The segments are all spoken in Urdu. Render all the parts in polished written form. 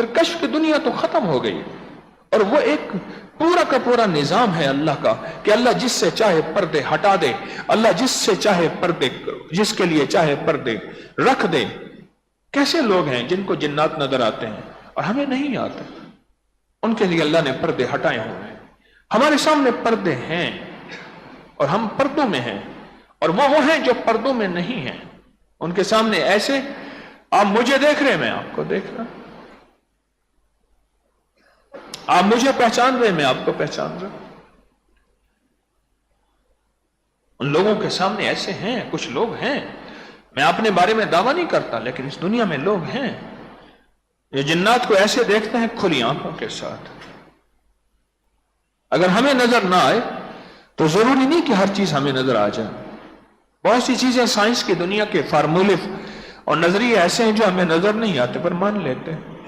پھر کشف کی دنیا تو ختم ہو گئی، اور وہ ایک پورا کا پورا نظام ہے اللہ کا کہ اللہ جس سے چاہے پردے ہٹا دے، اللہ جس سے چاہے پردے، جس کے لیے چاہے پردے رکھ دے۔ کیسے لوگ ہیں جن کو جنات نظر آتے ہیں اور ہمیں نہیں آتے؟ ان کے لیے اللہ نے پردے ہٹائے ہوئے ہیں۔ ہمارے سامنے پردے ہیں اور ہم پردوں میں ہیں، اور وہ ہیں جو پردوں میں نہیں ہیں۔ ان کے سامنے ایسے آپ مجھے دیکھ رہے ہیں، میں آپ کو دیکھ رہا ہوں، آپ مجھے پہچان رہے ہیں، میں آپ کو پہچان رہا ہوں۔ ان لوگوں کے سامنے ایسے ہیں، کچھ لوگ ہیں، میں اپنے بارے میں دعویٰ نہیں کرتا، لیکن اس دنیا میں لوگ ہیں یہ جنات کو ایسے دیکھتے ہیں کھلی آنکھوں کے ساتھ۔ اگر ہمیں نظر نہ آئے تو ضروری نہیں کہ ہر چیز ہمیں نظر آ جائے۔ بہت سی چیزیں سائنس کی دنیا کے فارمولے اور نظریے ایسے ہیں جو ہمیں نظر نہیں آتے پر مان لیتے ہیں۔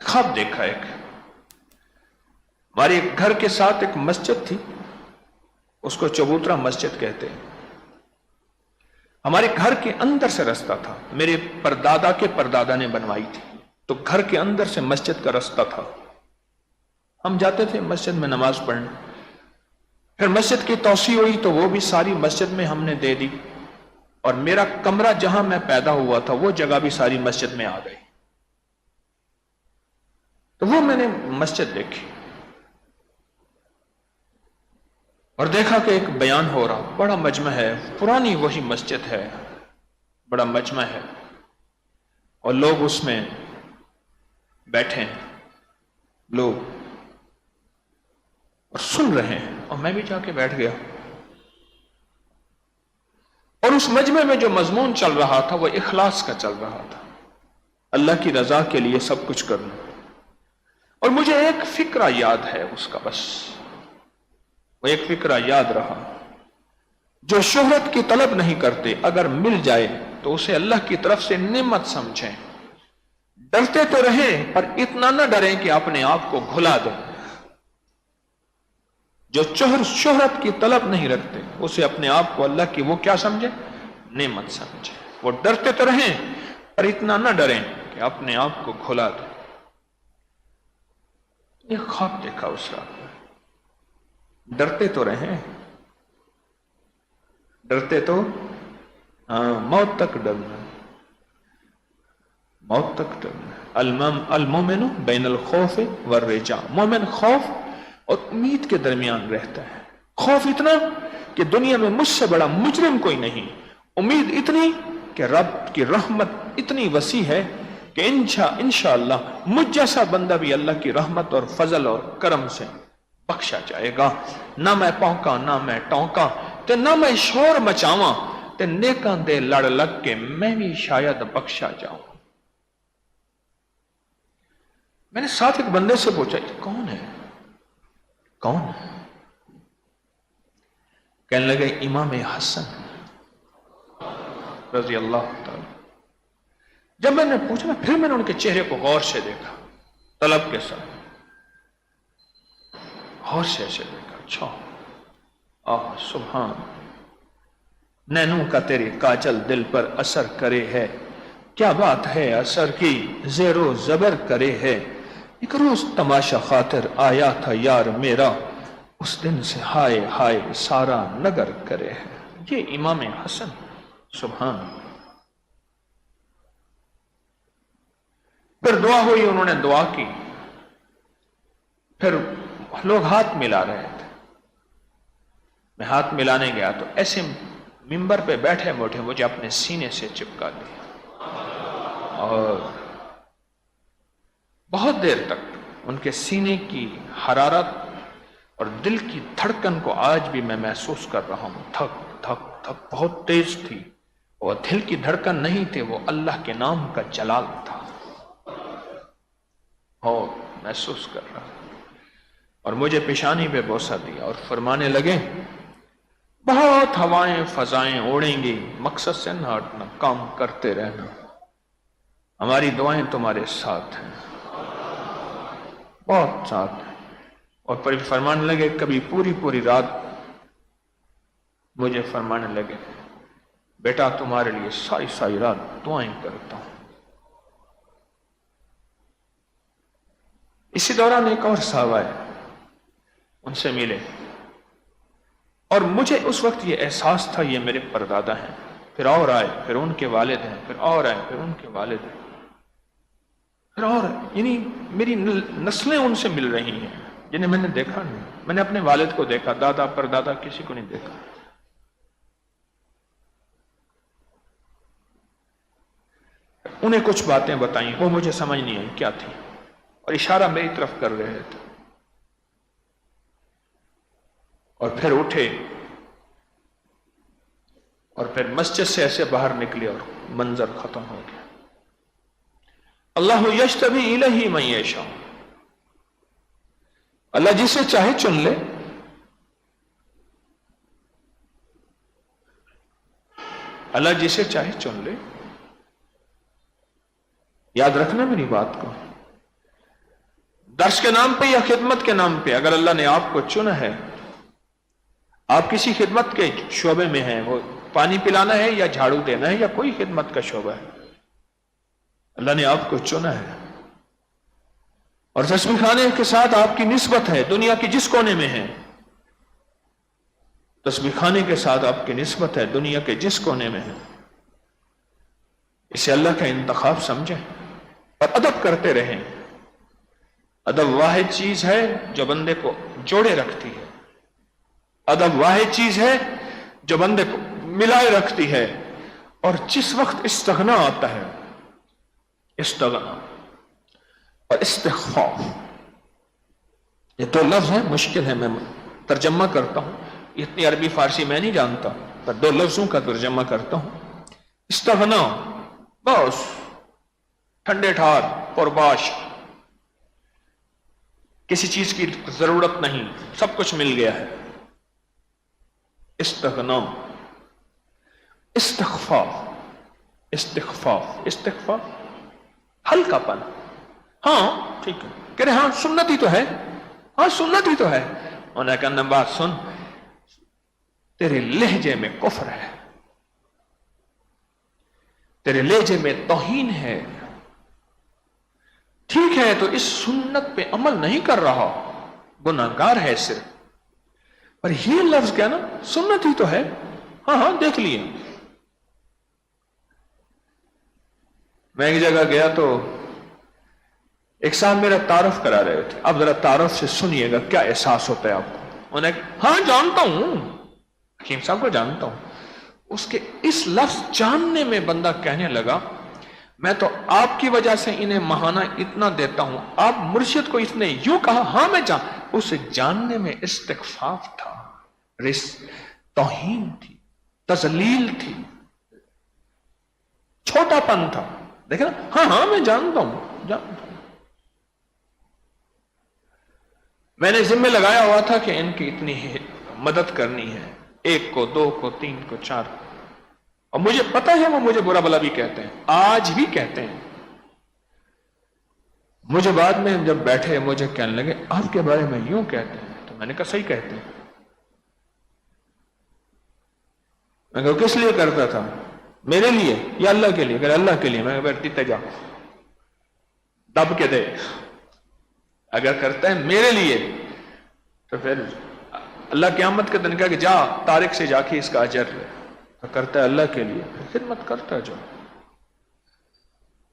خواب دیکھا ایک، ہمارے گھر کے ساتھ ایک مسجد تھی، اس کو چبوترا مسجد کہتے ہیں۔ ہمارے گھر کے اندر سے رستہ تھا، میرے پردادا کے پردادا نے بنوائی تھی، تو گھر کے اندر سے مسجد کا رستہ تھا۔ ہم جاتے تھے مسجد میں نماز پڑھنے، پھر مسجد کی توسیع ہوئی تو وہ بھی ساری مسجد میں ہم نے دے دی، اور میرا کمرہ جہاں میں پیدا ہوا تھا وہ جگہ بھی ساری مسجد میں آ گئی۔ تو وہ میں نے مسجد دیکھی اور دیکھا کہ ایک بیان ہو رہا، بڑا مجمع ہے، پرانی وہی مسجد ہے، بڑا مجمع ہے، اور لوگ اس میں بیٹھے ہیں، لوگ اور سن رہے ہیں، اور میں بھی جا کے بیٹھ گیا۔ اور اس مجمع میں جو مضمون چل رہا تھا وہ اخلاص کا چل رہا تھا، اللہ کی رضا کے لیے سب کچھ کرنا۔ اور مجھے ایک فکرہ یاد ہے اس کا، بس وہ ایک فکرہ یاد رہا، جو شہرت کی طلب نہیں کرتے اگر مل جائے تو اسے اللہ کی طرف سے نعمت سمجھیں، ڈرتے تو رہیں پر اتنا نہ ڈریں کہ اپنے آپ کو بھلا دیں۔ جو شہرت کی طلب نہیں رکھتے اسے اپنے آپ کو اللہ کی وہ کیا سمجھے؟ نعمت سمجھے۔ وہ ڈرتے تو رہیں پر اتنا نہ ڈریں کہ اپنے آپ کو بھلا دیں۔ یہ خواب دیکھا اس رات میں، ڈرتے تو رہیں، ڈرتے تو موت تک ڈرنا، موت تک ڈرنا۔ المومن بین الخوف والرجاء، مومن خوف اور امید کے درمیان رہتا ہے۔ خوف اتنا کہ دنیا میں مجھ سے بڑا مجرم کوئی نہیں، امید اتنی کہ رب کی رحمت اتنی وسیع ہے کہ انشاءاللہ مجھ جیسا بندہ بھی اللہ کی رحمت اور فضل اور کرم سے بخشا جائے گا۔ نہ میں پونکا نہ میں ٹونکا تے نہ میں شور مچاواں تے نیکاں دے لڑ لگ کے میں بھی شاید بخشا جاؤں۔ میں نے ساتھ ایک بندے سے پوچھا یہ کون ہے؟ کون ہے؟ کہنے لگے امام حسن رضی اللہ تعالی۔ جب میں نے پوچھا پھر میں نے ان کے چہرے کو غور سے دیکھا، طلب کے ساتھ غور سے ایسے دیکھا، اچھا سبحان، نینوں کا تیرے کاجل دل پر اثر کرے ہے، کیا بات ہے اثر کی زیر و زبر کرے ہے، ایک روز تماشا خاطر آیا تھا یار میرا، اس دن سے ہائے ہائے سارا نگر کرے ہے۔ یہ امام حسن، سبحان۔ پھر دعا ہوئی، انہوں نے دعا کی، پھر لوگ ہاتھ ملا رہے تھے، میں ہاتھ ملانے گیا تو ایسے ممبر پہ بیٹھے بیٹھے مجھے اپنے سینے سے چپکا دیا، اور بہت دیر تک ان کے سینے کی حرارت اور دل کی دھڑکن کو آج بھی میں محسوس کر رہا ہوں، دھک دھک دھک بہت تیز تھی، اور دل کی دھڑکن نہیں تھی، وہ اللہ کے نام کا جلال تھا، اور محسوس کر رہا ہوں۔ اور مجھے پیشانی پہ بوسہ دیا اور فرمانے لگے بہت ہوائیں فضائیں اڑیں گی، مقصد سے نہ ہٹنا، کام کرتے رہنا، ہماری دعائیں تمہارے ساتھ ہیں، بہت ساتھ ہیں۔ اور پھر فرمانے لگے کبھی پوری پوری رات مجھے فرمانے لگے بیٹا تمہارے لیے ساری ساری رات دعائیں کرتا ہوں. اسی دوران ایک اور صاحب آئے، ان سے ملے، اور مجھے اس وقت یہ احساس تھا یہ میرے پردادا ہیں. پھر اور آئے، پھر ان کے والد ہیں، پھر اور آئے، پھر ان کے والد ہیں، پھر اور، یعنی میری نسلیں ان سے مل رہی ہیں جنہیں میں نے دیکھا نہیں. میں نے اپنے والد کو دیکھا، دادا پردادا کسی کو نہیں دیکھا. انہیں کچھ باتیں بتائیں، وہ مجھے سمجھ نہیں آئی کیا تھی، اور اشارہ میری طرف کر رہے تھے. اور پھر اٹھے اور پھر مسجد سے ایسے باہر نکلے اور منظر ختم ہو گیا. اللہ یجتبی الیہ من یشاء، اللہ جسے چاہے چن لے. اللہ جسے چاہے چن لے. یاد رکھنا میری بات کو، درس کے نام پہ یا خدمت کے نام پہ اگر اللہ نے آپ کو چنا ہے، آپ کسی خدمت کے شعبے میں ہیں، وہ پانی پلانا ہے یا جھاڑو دینا ہے یا کوئی خدمت کا شعبہ ہے، اللہ نے آپ کو چنا ہے. اور تسبیح خانے کے ساتھ آپ کی نسبت ہے، دنیا کی جس کونے میں ہے، تسبیح خانے کے ساتھ آپ کی نسبت ہے، دنیا کے جس کونے میں ہے. اسے اللہ کا انتخاب سمجھیں اور ادب کرتے رہیں. ادب واحد چیز ہے جو بندے کو جوڑے رکھتی ہے. ادب واحد چیز ہے جو بندے کو ملائے رکھتی ہے. اور جس وقت استغنا آتا ہے، استغنا اور استخفاف، یہ دو لفظ ہیں، مشکل ہے، میں ترجمہ کرتا ہوں، اتنی عربی فارسی میں نہیں جانتا، پر دو لفظوں کا ترجمہ کرتا ہوں. استغنا، بس ٹھنڈے ٹھار پرباش، کسی چیز کی ضرورت نہیں، سب کچھ مل گیا ہے. استغنا. استخفاف، استخفاف، استخفاف ہلکا پن. ہاں ٹھیک ہے، کہہ رہے ہاں سنت ہی تو ہے، ہاں سنت ہی تو ہے. انہیں کہنا بات سن، تیرے لہجے میں کفر ہے، تیرے لہجے میں توہین ہے. ٹھیک ہے تو اس سنت پہ عمل نہیں کر رہا، گناہگار ہے صرف، پر یہ لفظ کیا نا سنت ہی تو ہے. ہاں ہاں دیکھ لیے. میں ایک جگہ گیا تو ایک صاحب میرا تعارف کرا رہے تھے. اب ذرا تعارف سے سنیے گا کیا احساس ہوتا ہے آپ کو. انہیں ہاں جانتا ہوں، حکیم صاحب کو جانتا ہوں. اس کے اس لفظ جاننے میں بندہ کہنے لگا میں تو آپ کی وجہ سے انہیں مہانہ اتنا دیتا ہوں، آپ مرشد کو اس نے یوں کہا. ہاں میں اسے جاننے میں استخفاف تھا، توہین تھی، تذلیل تھی، چھوٹا پن تھا. دیکھیں نا، ہاں ہاں میں جانتا ہوں، جانتا ہوں. میں نے ذمہ لگایا ہوا تھا کہ ان کی اتنی مدد کرنی ہے، 1 کو 2 کو 3 کو 4 کو. اور مجھے پتا ہے وہ مجھے برا بلا بھی کہتے ہیں، آج بھی کہتے ہیں. مجھے بعد میں جب بیٹھے مجھے کہنے لگے آپ کے بارے میں یوں کہتے ہیں، تو میں نے کہا صحیح کہتے ہیں. میں کہا کس لیے کرتا تھا، میرے لیے یا اللہ کے لیے؟ اگر اللہ کے لیے، میں کہا پیتے جا دب کے دے. اگر کرتا ہے میرے لیے تو پھر اللہ قیامت کے دن کہا کہ جا طارق سے جا کے اس کا اجر لے. کرتا ہے اللہ کے لیے، خدمت کرتا ہے جو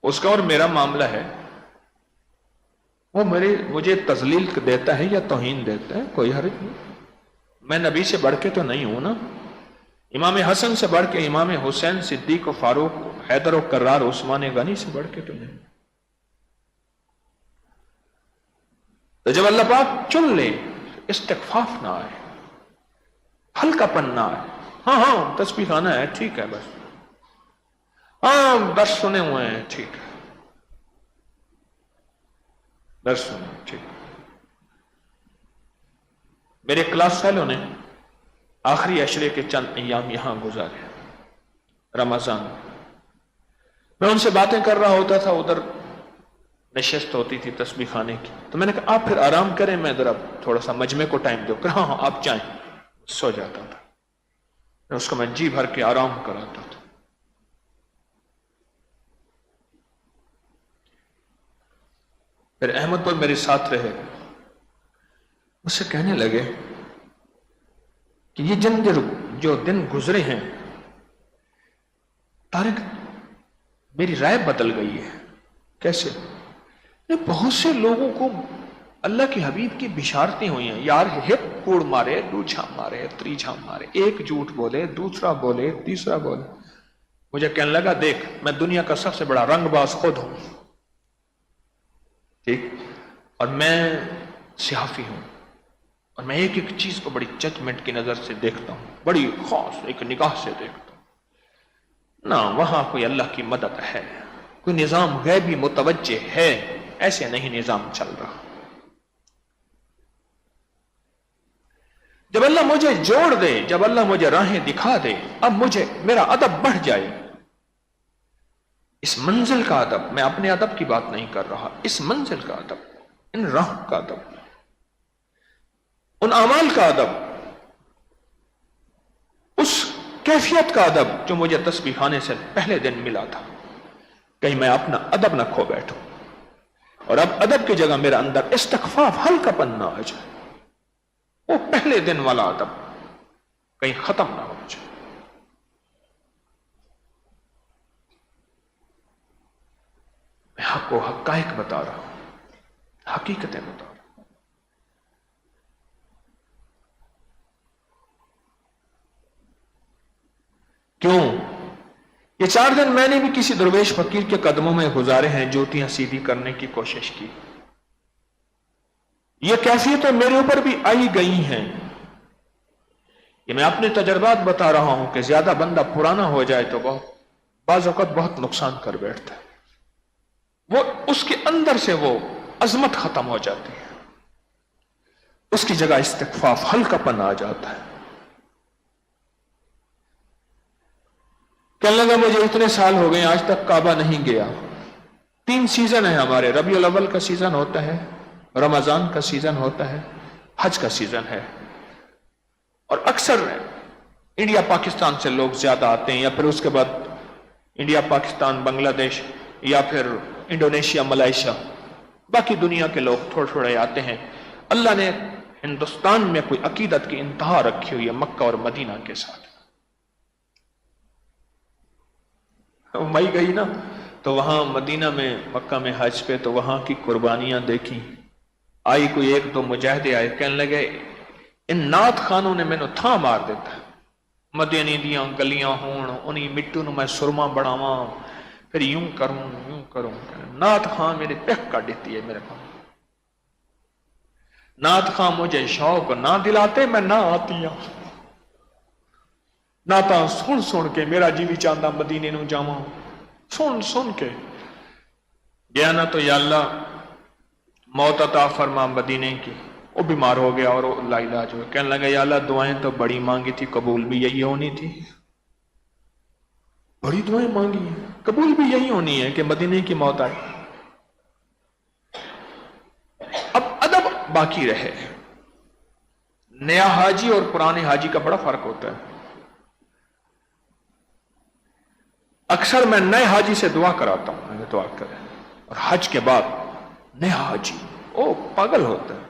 اس کا اور میرا معاملہ ہے. وہ مجھے تذلیل دیتا ہے یا توہین دیتا ہے، کوئی حرج نہیں. میں نبی سے بڑھ کے تو نہیں ہوں نا، امام حسن سے بڑھ کے، امام حسین، صدیق و فاروق، حیدر و کرار، عثمان غنی سے بڑھ کے تو نہیں. تو جب اللہ پاک چن لے، استخفاف نہ آئے، ہلکا پن نہ آئے. ہاں ہاں تسبیح خانہ ہے ٹھیک ہے، بس ہاں درس سنے ہوئے ہیں ٹھیک ہے، درس سنے ٹھیک. میرے کلاس فیلو نے آخری عشرے کے چند ایام یہاں گزارے رمضان. میں ان سے باتیں کر رہا ہوتا تھا، ادھر نشست ہوتی تھی تسبیح خانے کی. تو میں نے کہا آپ پھر آرام کریں، میں ذرا تھوڑا سا مجمع کو ٹائم دو. کہ ہاں ہاں آپ جائیں. سو جاتا تھا، اس کو میں جی بھر کے آرام کراتا تھا. پھر احمد پر میرے ساتھ رہے، مجھ سے کہنے لگے کہ یہ جو دن گزرے ہیں طارق، میری رائے بدل گئی ہے۔ کیسے؟ بہت سے لوگوں کو اللہ کے حبیب کی بشارتیں ہوئی ہیں، یار ہپ کوڑ مارے، دو چھام مارے، تری چھام مارے، ایک جھوٹ بولے، دوسرا بولے، تیسرا بولے۔ مجھے کہنے لگا دیکھ، میں دنیا کا سب سے بڑا رنگ باز خود ہوں، ٹھیک، اور میں صحافی ہوں، اور میں ایک ایک چیز کو بڑی ججمنٹ کی نظر سے دیکھتا ہوں، بڑی خاص ایک نگاہ سے دیکھتا ہوں۔ نہ وہاں کوئی اللہ کی مدد ہے، کوئی نظام غیبی متوجہ ہے، ایسے نہیں نظام چل رہا۔ جب اللہ مجھے جوڑ دے، جب اللہ مجھے راہیں دکھا دے، اب مجھے میرا ادب بڑھ جائے۔ اس منزل کا ادب، میں اپنے ادب کی بات نہیں کر رہا، اس منزل کا ادب، ان راہوں کا ادب، ان اعمال کا ادب، اس کیفیت کا ادب جو مجھے تسبیح خانے سے پہلے دن ملا تھا، کہیں میں اپنا ادب نہ کھو بیٹھوں، اور اب ادب کی جگہ میرا اندر استخفاف، ہلکا پن نہ آ جائے، وہ پہلے دن والا ادب کہیں ختم نہ ہو جائے۔ میں حق و حقائق بتا رہا ہوں، حقیقتیں بتا رہا ہوں۔ کیوں؟ یہ 4 دن میں نے بھی کسی درویش فقیر کے قدموں میں گزارے ہیں، جوتیاں سیدھی کرنے کی کوشش کی۔ یہ کیفیتیں میرے اوپر بھی آئی گئی ہیں۔ یہ میں اپنے تجربات بتا رہا ہوں کہ زیادہ بندہ پرانا ہو جائے تو بعض اوقات بہت نقصان کر بیٹھتا ہے، وہ اس کے اندر سے وہ عظمت ختم ہو جاتی ہے، اس کی جگہ استخفاف، ہلکا پن آ جاتا ہے۔ کہنے لگا مجھے اتنے سال ہو گئے آج تک کعبہ نہیں گیا۔ 3 سیزن ہیں ہمارے، ربیع الاول کا سیزن ہوتا ہے، رمضان کا سیزن ہوتا ہے، حج کا سیزن ہے، اور اکثر انڈیا پاکستان سے لوگ زیادہ آتے ہیں، یا پھر اس کے بعد انڈیا پاکستان بنگلہ دیش، یا پھر انڈونیشیا ملائیشیا، باقی دنیا کے لوگ تھوڑے تھوڑے آتے ہیں۔ اللہ نے ہندوستان میں کوئی عقیدت کی انتہا رکھی ہوئی ہے مکہ اور مدینہ کے ساتھ۔ مئی گئی نا تو وہاں مدینہ میں، مکہ میں حج پہ، تو وہاں کی قربانیاں دیکھی۔ آئی کوئی 1-2 مجاہدے آئے، کہنے لگے ان نات خانوں نے مینوں تھا مار دیتا، مدینی دیاں گلیاں ہون، انہی مٹو نو میں سرما بڑھاواں، پھر یوں کروں، نات خان میرے پک کر دیتی ہے میرے کو۔ نات خان مجھے شوق نہ دلاتے، میں نہ آتی ہوں، ناتاں سن کے میرا جی بھی چاہتا مدینے نو جاواں، سن کے گیا نا تو یا اللہ موت عطا فرما مدینے کی۔ وہ بیمار ہو گیا اور لا علاج ہو گیا، کہنے لگا یا اللہ دعائیں تو بڑی مانگی تھی، قبول بھی یہی ہونی تھی، بڑی دعائیں مانگی ہیں، قبول بھی یہی ہونی ہے کہ مدینے کی موت آئے۔ اب ادب باقی رہے۔ نیا حاجی اور پرانے حاجی کا بڑا فرق ہوتا ہے۔ اکثر میں نئے حاجی سے دعا کراتا ہوں، میں دعا کریں، اور حج کے بعد نیا حاجی پاگل ہوتا ہے۔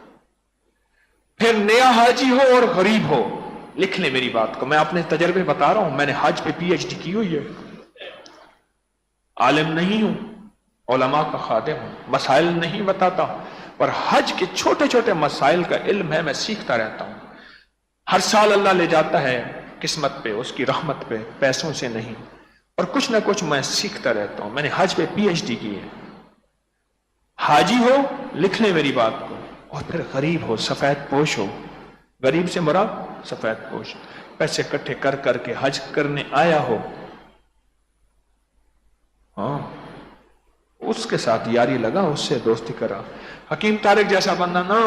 پھر نیا حاجی ہو اور غریب ہو، لکھ لیں میری بات کو، میں اپنے تجربے بتا رہا ہوں، میں نے حج پہ PhD کی ہوئی ہے، عالم نہیں ہوں، علماء کا خادم ہوں، مسائل نہیں بتاتا، پر حج کے چھوٹے چھوٹے مسائل کا علم ہے، میں سیکھتا رہتا ہوں۔ ہر سال اللہ لے جاتا ہے قسمت پہ، اس کی رحمت پہ، پیسوں سے نہیں، اور کچھ نہ کچھ میں سیکھتا رہتا ہوں۔ میں نے حج پہ PhD کی ہے۔ حاجی ہو، لکھ لیں میری بات کو، اور پھر غریب ہو، سفید پوش ہو، غریب سے مراد سفید پوش، پیسے اکٹھے کر کر کے حج کرنے آیا ہو، ہاں اس کے ساتھ یاری لگا، اس سے دوستی کرا۔ حکیم طارق جیسا بندہ نہ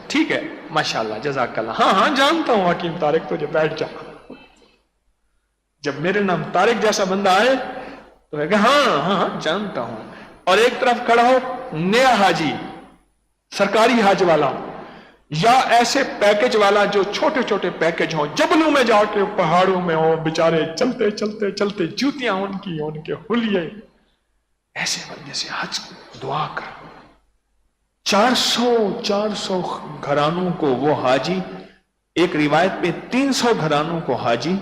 ٹھیک ہے، ماشاءاللہ، جزاک اللہ، ہاں جانتا ہوں حکیم طارق، تجھے بیٹھ جا۔ جب میرے نام طارق جیسا بندہ آئے تو میں کہا ہاں جانتا ہوں، اور ایک طرف کھڑا ہو نیا حاجی، سرکاری حج والا، یا ایسے پیکج والا جو چھوٹے چھوٹے پیکج ہوں، جبلوں میں جا کے پہاڑوں میں ہوں، بیچارے چلتے چلتے چلتے جوتیاں ان کے حلیے، ایسے بندے سے حج دعا کر، 400 گھرانوں کو وہ حاجی، ایک روایت پہ 300 گھرانوں کو حاجی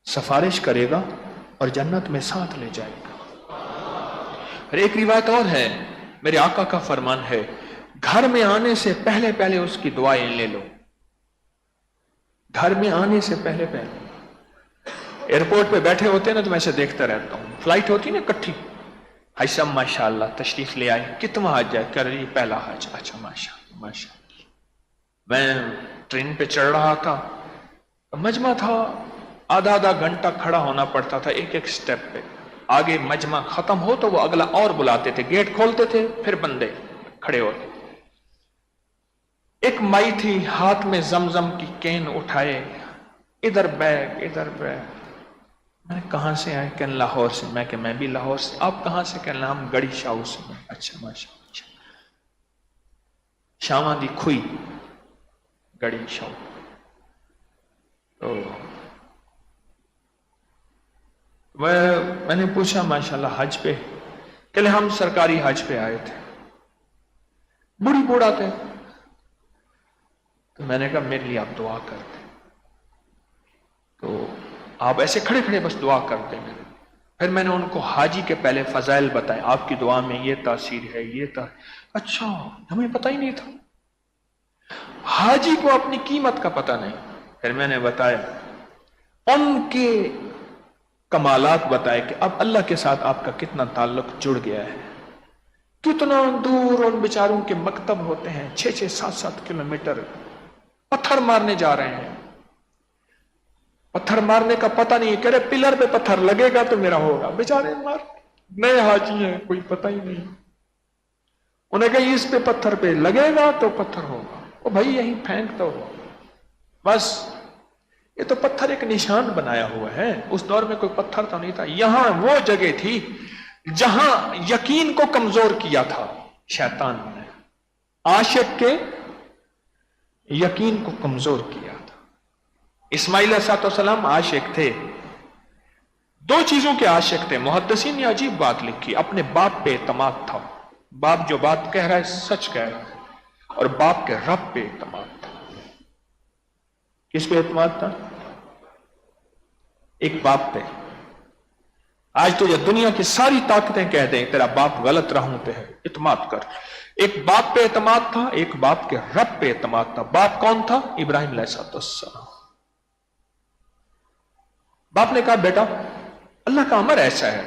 سفارش کرے گا اور جنت میں ساتھ لے جائے گا۔ اور ایک روایت اور ہے، میرے آقا کا فرمان ہے، گھر میں آنے سے پہلے پہلے اس کی دعائیں لے لو۔ گھر میں آنے سے پہلے پہلے ایئرپورٹ پہ بیٹھے ہوتے ہیں نا، تو میں اسے دیکھتا رہتا ہوں، فلائٹ ہوتی نا کٹھی، حج صاحب ماشاءاللہ تشریف لے آئے، کتنا حج ہے؟ کہہ رہی پہلا حج۔ اچھا ماشاءاللہ ماشاءاللہ۔ میں ٹرین پہ چڑھ رہا تھا، مجمع تھا، آدھا گھنٹہ کھڑا ہونا پڑتا تھا ایک سٹیپ پہ، آگے مجمع ختم ہو تو وہ اگلا اور بلاتے تھے، گیٹ کھولتے تھے، پھر بندے کھڑے ہوتے تھے۔ ایک مائی تھی، ہاتھ میں زمزم کی کین اٹھائے، ادھر بیگ ادھر بیگ۔ میں کہاں سے آئے؟ کہ لاہور سے۔ میں کہ میں بھی لاہور سے۔ آپ کہاں سے؟ کہ ہم گڑی شاہو سے۔ اچھا ماشاء اللہ۔ شاواں دی کھوئی گڑی شاہو۔ تو میں نے پوچھا ماشاءاللہ حج پہ؟ کہ لے ہم سرکاری حج پہ آئے تھے۔ بوڑھی بوڑھا تھے، تو میں نے کہا میرے لیے آپ دعا کر دیں۔ تو آپ ایسے کھڑے کھڑے بس دعا کر دیں۔ پھر میں نے ان کو حاجی کے پہلے فضائل بتائے، آپ کی دعا میں یہ تاثیر ہے، یہ اچھا ہمیں پتہ ہی نہیں تھا، حاجی کو اپنی قیمت کا پتہ نہیں۔ پھر میں نے بتایا ان کے کمالات، بتائے کہ اب اللہ کے ساتھ آپ کا کتنا تعلق جڑ گیا ہے، کتنا دور ان بیچاروں کے مکتب ہوتے ہیں، 6-7 کلومیٹر، پتھر مارنے جا رہے ہیں، پتھر مارنے کا پتہ نہیں، کہہ رہے پلر پہ پتھر لگے گا تو میرا ہوگا۔ بیچارے مار نئے حاجی ہیں، کوئی پتہ ہی نہیں، انہیں کہا اس پہ پتھر پہ لگے گا تو پتھر ہوگا۔ وہ بھائی یہیں پھینک تو ہو، بس یہ تو پتھر ایک نشان بنایا ہوا ہے، اس دور میں کوئی پتھر تو نہیں تھا۔ یہاں وہ جگہ تھی جہاں یقین کو کمزور کیا تھا شیطان نے، عاشق کے یقین کو کمزور کیا تھا۔ اسماعیل علیہ السلام عاشق تھے، 2 چیزوں کے عاشق تھے۔ محدثین نے عجیب بات لکھی، اپنے باپ پہ اعتماد تھا، باپ جو بات کہہ رہا ہے سچ کہہ رہا ہے، اور باپ کے رب پہ اعتماد تھا۔ کس پہ اعتماد تھا؟ ایک باپ پہ۔ آج تو یہ دنیا کی ساری طاقتیں کہہ دیں تیرا باپ غلط راہوں پہ ہے، اعتماد کر۔ ایک باپ پہ اعتماد تھا، ایک باپ کے رب پہ اعتماد تھا۔ باپ کون تھا؟ ابراہیم علیہ السلام۔ باپ نے کہا بیٹا اللہ کا امر ایسا ہے،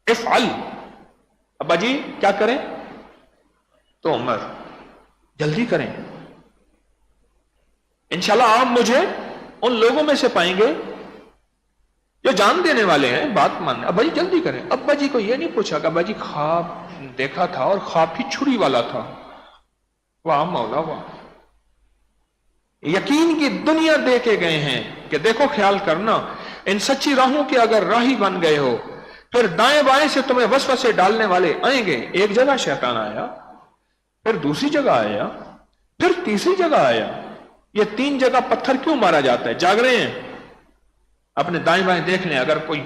افعل، ابا جی کیا کریں؟ تو عمر جلدی کریں، انشاءاللہ آپ مجھے ان لوگوں میں سے پائیں گے جو جان دینے والے ہیں، بات ماننے۔ ابا جی جلدی کریں۔ ابا جی کو یہ نہیں پوچھا کہ ابا جی خواب دیکھا تھا اور خواب بھی چھری والا تھا۔ واہ مولا واہ، یقین کی دنیا دے کے گئے ہیں کہ دیکھو خیال کرنا، ان سچی راہوں کے اگر راہی بن گئے ہو، پھر دائیں بائیں سے تمہیں وسوسے ڈالنے والے آئیں گے۔ ایک جگہ شیطان آیا، پھر دوسری جگہ آیا، پھر تیسری جگہ آیا۔ یہ 3 جگہ پتھر کیوں مارا جاتا ہے؟ جاگ رہے ہیں؟ اپنے دائیں بائیں دیکھ لیں، اگر کوئی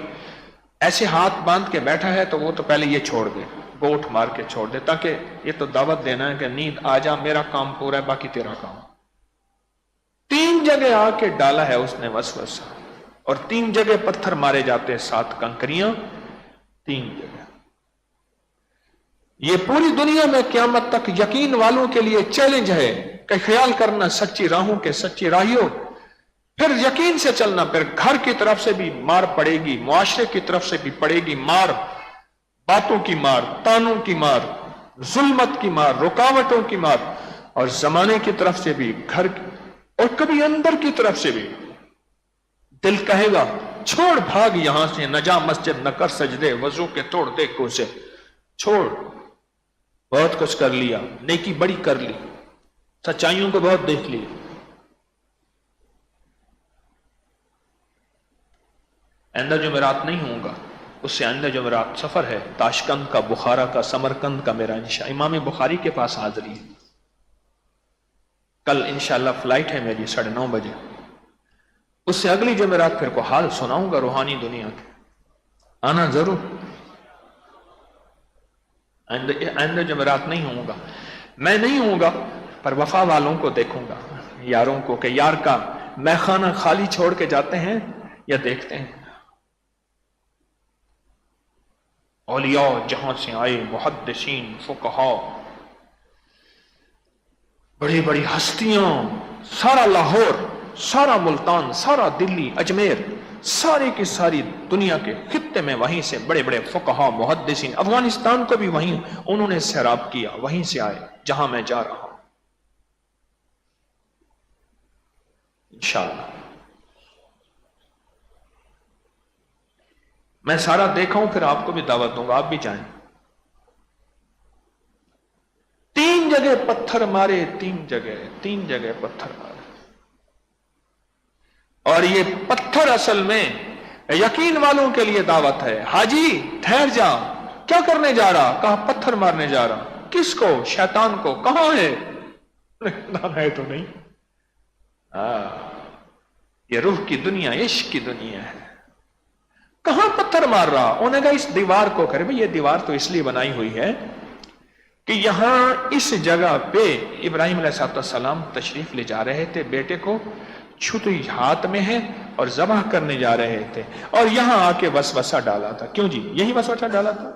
ایسے ہاتھ باندھ کے بیٹھا ہے تو وہ تو پہلے یہ چھوڑ دے، گوٹھ مار کے چھوڑ دے، تاکہ یہ تو دعوت دینا ہے کہ نیند آ جا، میرا کام پورا ہے، باقی تیرا کام۔ 3 جگہ آ کے ڈالا ہے اس نے وسوسہ، اور 3 جگہ پتھر مارے جاتے ہیں، 7 کنکریاں 3 جگہ۔ یہ پوری دنیا میں قیامت تک یقین والوں کے لیے چیلنج ہے کہ خیال کرنا سچی راہوں کے سچی راہیوں، پھر یقین سے چلنا، پھر گھر کی طرف سے بھی مار پڑے گی، معاشرے کی طرف سے بھی پڑے گی مار، باتوں کی مار، تانوں کی مار، ظلمت کی مار، رکاوٹوں کی مار، اور زمانے کی طرف سے بھی، گھر کی، اور کبھی اندر کی طرف سے بھی۔ دل کہے گا چھوڑ بھاگ یہاں سے، نہ جا مسجد، نہ کر سجدے، وضو کے توڑ دے کوسے، چھوڑ، بہت کچھ کر لیا، نیکی بڑی کر لی، سچائیوں کو بہت دیکھ لی۔ آئندہ جمعرات نہیں ہوں گا، اس سے آئندہ جمعرات سفر ہے، تاشقند کا، بخارا کا، سمرقند کا میرا انشاء امام بخاری کے پاس حاضری ہے۔ کل انشاءاللہ فلائٹ ہے میری 9:30 بجے، اس سے اگلی جمعرات پھر کو حال سناؤں گا روحانی دنیا کے، آنا ضرور۔ آئندہ جمعرات نہیں ہوں گا۔ میں نہیں ہوں گا پر وفا والوں کو دیکھوں گا، یاروں کو، کہ یار کا میخانہ خالی چھوڑ کے جاتے ہیں یا دیکھتے ہیں۔ اولیاء جہاں سے آئے، محدثین، فقہاء، بڑی بڑی ہستیاں، سارا لاہور، سارا ملتان، سارا دلی، اجمیر، سارے کی ساری دنیا کے خطے میں وہیں سے بڑے بڑے فقہاء، محدثین، افغانستان کو بھی وہیں انہوں نے سیراب کیا، وہیں سے آئے جہاں میں جا رہا ہوں انشاءاللہ۔ میں سارا دیکھا ہوں، پھر آپ کو بھی دعوت دوں گا، آپ بھی جائیں۔ 3 جگہ پتھر مارے، 3 جگہ پتھر مارے، اور یہ پتھر اصل میں یقین والوں کے لیے دعوت ہے۔ حاجی ٹھہر جا، کیا کرنے جا رہا؟ کہا پتھر مارنے جا رہا۔ کس کو؟ شیطان کو۔ کہاں ہے؟ نہ ہے تو نہیں۔ یہ روح کی دنیا، عشق کی دنیا ہے۔ کہاں پتھر مار رہا؟ انہوں نے کہا اس دیوار کو کرے۔ بھئی یہ دیوار تو اس لیے بنائی ہوئی ہے کہ یہاں اس جگہ پہ ابراہیم علیہ السلام تشریف لے جا رہے تھے، بیٹے کو چھری ہاتھ میں ہے اور ذبح کرنے جا رہے تھے، اور یہاں آ کے وسوسہ ڈالا تھا۔ کیوں جی؟ یہی وسوسہ ڈالا تھا،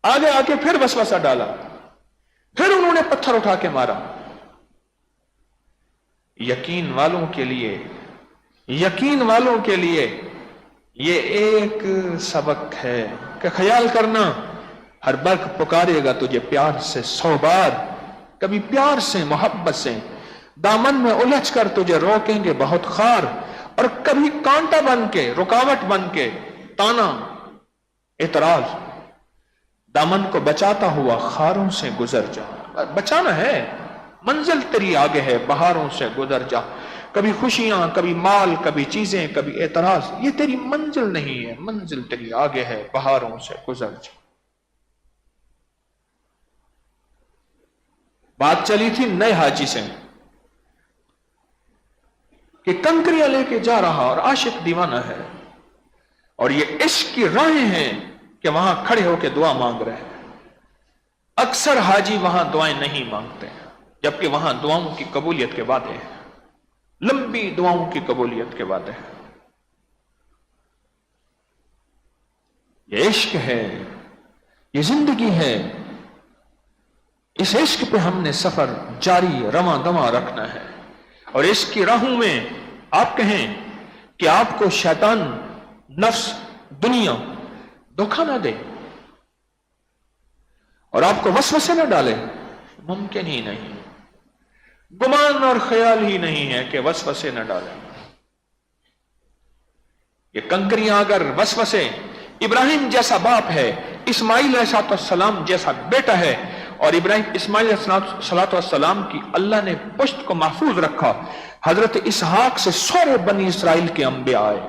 آگے آ کے پھر وسوسہ ڈالا، پھر انہوں نے پتھر اٹھا کے مارا۔ یقین والوں کے لیے یہ ایک سبق ہے کہ خیال کرنا، ہر برق پکارے گا تجھے پیار سے 100 بار، کبھی پیار سے، محبت سے، دامن میں الجھ کر تجھے روکیں گے بہت خار، اور کبھی کانٹا بن کے، رکاوٹ بن کے، تانا، اعتراض، دامن کو بچاتا ہوا خاروں سے گزر جا۔ بچانا ہے، منزل تیری آگے ہے، بہاروں سے گزر جا۔ کبھی خوشیاں، کبھی مال، کبھی چیزیں، کبھی اعتراض، یہ تیری منزل نہیں ہے، منزل تیری آگے ہے، بہاروں سے گزر جا۔ بات چلی تھی نئے حاجی سے کہ کنکریاں لے کے جا رہا اور عاشق دیوانہ ہے، اور یہ عشق کی راہیں ہیں کہ وہاں کھڑے ہو کے دعا مانگ رہے ہیں۔ اکثر حاجی وہاں دعائیں نہیں مانگتے، جبکہ وہاں دعاؤں کی قبولیت کے وعدے ہیں، لمبی دعاؤں کی قبولیت کے وعدے ہیں۔ یہ عشق ہے، یہ زندگی ہے، اس عشق پہ ہم نے سفر جاری رواں دواں رکھنا ہے، اور اس کی راہوں میں آپ کہیں کہ آپ کو شیطان، نفس، دنیا دھوکہ نہ دے اور آپ کو وسوسے نہ ڈالے، ممکن ہی نہیں، گمان اور خیال ہی نہیں ہے کہ وسوسے نہ ڈالے۔ یہ کنکریاں اگر وسوسے، ابراہیم جیسا باپ ہے، اسماعیل علیہ السلام جیسا بیٹا ہے، اور اسماعیل علیہ السلام کی اللہ نے پشت کو محفوظ رکھا۔ حضرت اسحاق سے سارے بنی اسرائیل کے انبیاء آئے،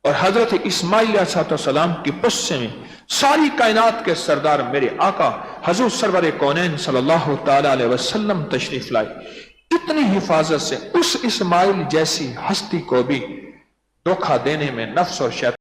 اور حضرت اسماعیل علیہ السلام کی پشت سے ساری کائنات کے سردار میرے آقا حضور سرور کونین صلی اللہ تعالی علیہ وسلم تشریف لائے۔ اتنی حفاظت سے اس اسماعیل جیسی ہستی کو بھی دھوکہ دینے میں نفس اور شیطان